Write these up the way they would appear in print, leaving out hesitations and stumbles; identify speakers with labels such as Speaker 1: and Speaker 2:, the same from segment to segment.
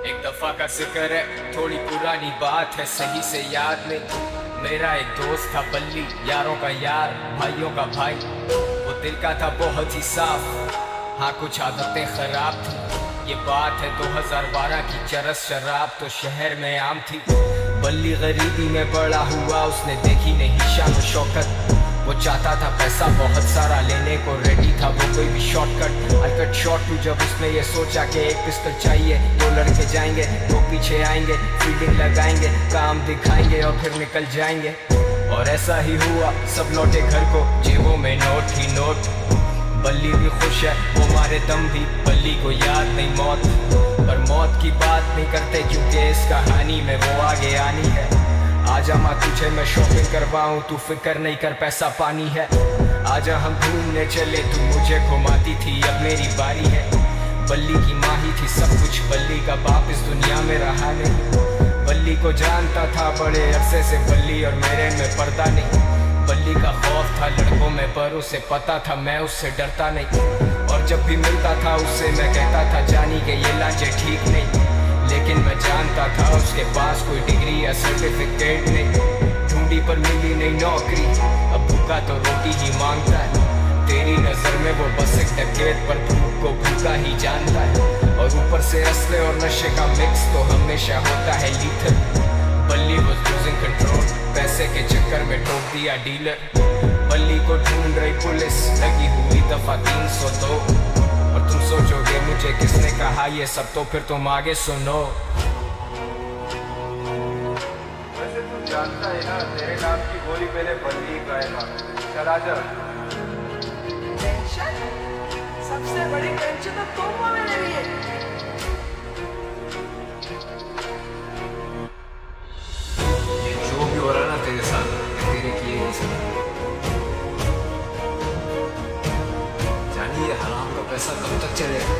Speaker 1: एक दफा का जिक्र है, थोड़ी पुरानी बात है, सही से याद नहीं। मेरा एक दोस्त था बल्ली, यारों का यार, भाइयों का भाई। वो दिल का था बहुत ही साफ, हाँ कुछ आदतें खराब थी। ये बात है 2012 की, चरस शराब तो शहर में आम थी। बल्ली गरीबी में बड़ा हुआ, उसने देखी नहीं शान शौकत। वो चाहता था पैसा बहुत सारा, लेने को रेडी था वो कोई भी shortcut. I cut short to जब उसने ये सोचा कि एक पिस्टल चाहिए, दो लड़के जाएंगे, दो पीछे आएंगे, फील्डिंग लगाएंगे, काम दिखाएंगे और फिर निकल जाएंगे। और ऐसा ही हुआ, सब लौटे घर को, जेबों में नोट ही नोट। बल्ली भी खुश है, वो मारे दम भी, बल्ली को याद नहीं मौत। पर मौत की बात नहीं करते क्योंकि इस कहानी में वो आगे आनी है। आजा माँ तुझे मैं शॉपिंग करवाऊं, तू फिक्र नहीं कर पैसा पानी है। आजा हम घूमने चले, तू मुझे घुमाती थी, अब मेरी बारी है। बल्ली की माँ ही थी सब कुछ, बल्ली का बाप इस दुनिया में रहा नहीं। बल्ली को जानता था बड़े अरसे से, बल्ली और मेरे में पर्दा नहीं। बल्ली का खौफ था लड़कों में, पर उसे पता था मैं उससे डरता नहीं। और जब भी मिलता था उससे मैं कहता था जानी के ये लांचे ठीक नहीं। लेकिन मैं जानता था उसके पास कोई डिग्री या सर्टिफिकेट नहीं। ढूंढी पर मिली नहीं नौकरी, अब भूखा तो रोटी ही मांगता है। तेरी नजर में वो बस एक डकैत, पर भूख को भूखा ही जानता है। और ऊपर से असले और नशे का मिक्स तो हमेशा होता है लीथल। बल्ली was losing control, पैसे के चक्कर में ठोक दिया डीलर। बल्ली को ढूंढ रही पुलिस, लगी हुई दफा 302। और तुम सोचोगे मुझे किसने कहा ये सब, तो फिर तुम आगे सुनो।
Speaker 2: वैसे तू जानता है ना, तेरे नाम की गोली पहले बल्ली गाएगा। चल आजा।
Speaker 3: टेंशन? सबसे बड़ी टेंशन तो तुम हो मेरे लिए।
Speaker 1: ये जो भी हो रहा ना तेरे साथ, तेरे किए नहीं सब। जानी ये हराम का पैसा कब तक चलेगा,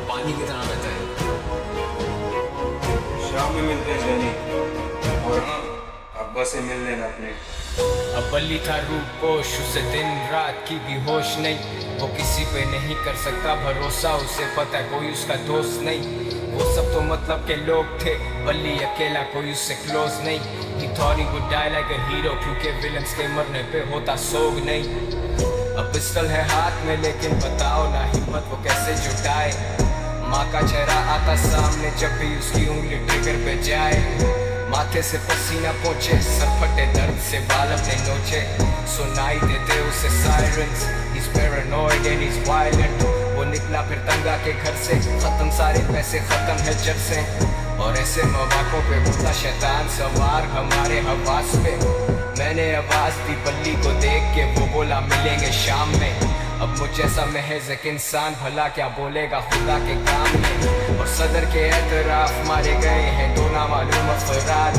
Speaker 1: पानी की तरह बहता है।
Speaker 2: शाम में मिलते हैं जानी, और ना अब्बा से मिल लेना अपने।
Speaker 1: अब बल्ली था रूपोश, उसे दिन रात की भी होश नहीं। वो किसी पे नहीं कर सकता भरोसा, उसे पता है कोई उसका दोस्त नहीं। वो सब तो मतलब के लोग थे, बल्ली अकेला कोई उससे क्लोज नहीं। He thought he would die like a hero, क्योंकि विलन्स के मरने पे होता सोग नहीं। अब पिस्टल है हाथ में, लेकिन बताओ ना हिम्मत वो कैसे जुटाए। माँ का चेहरा आता सामने जब भी उसकी उंगली ट्रिगर पे जाए। माथे से पसीना पोंछे, सर फटे दर्द से बाल अपने नोचे। सुनाई देते उसे sirens, he's paranoid and he's violent। वो निकला फिर तंगा के घर से, खत्म सारे पैसे, खत्म है जब से। और ऐसे मौकों पे होता शैतान सवार हमारे हवास पे। मैंने आवाज दी बल्ली को देख के, वो बोला मिलेंगे शाम में। अब मुझ जैसा महज एक इंसान भला क्या बोलेगा खुदा के काम में। और सदर के एतराफ मारे गए हैं दो नामालूम अफराद।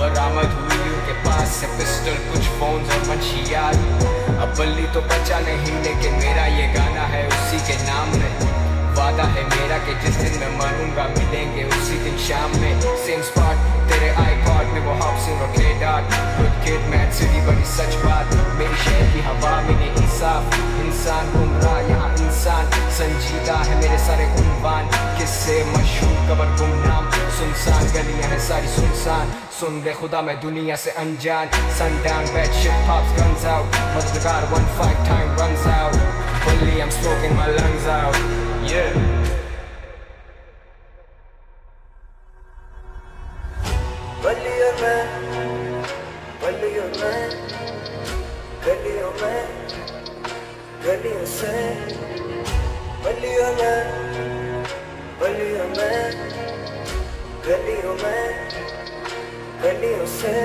Speaker 1: बरामद हुई उनके पास से पिस्टल, कुछ फोन और मंशियात। अब बल्ली तो बचा नहीं, लेकिन मेरा ये गाना है उसी के नाम में। वादा है मेरा कि जिस दिन मैं मरूंगा मिलेंगे उसी दिन शाम में। सेम स्पॉट तेरे आईपॉड में, वो हाउसिंग और clay dot. Good kid mad city बड़ी सच बात, मेरी शहर की हवा में ये इंसाफ। इंसान गुमराह यहाँ इंसान संजीदा है, मेरे सारे उन्वान किससे मशहूर कबर गुमनाम। सुनसान गलियां हैं सारी सुनसान, सुन ले खुदा मैं दुनिया से अनजान। Sundown bad shit pops guns out, मददगार 1-5 time runs out। Bully I'm smoking my lungs out, yeah।
Speaker 3: बल्ली और मैं, बल्ली और मैं, गलियों में, गलियों से। बल्ली और मैं, बल्ली और मैं, गलियों में, गलियों से।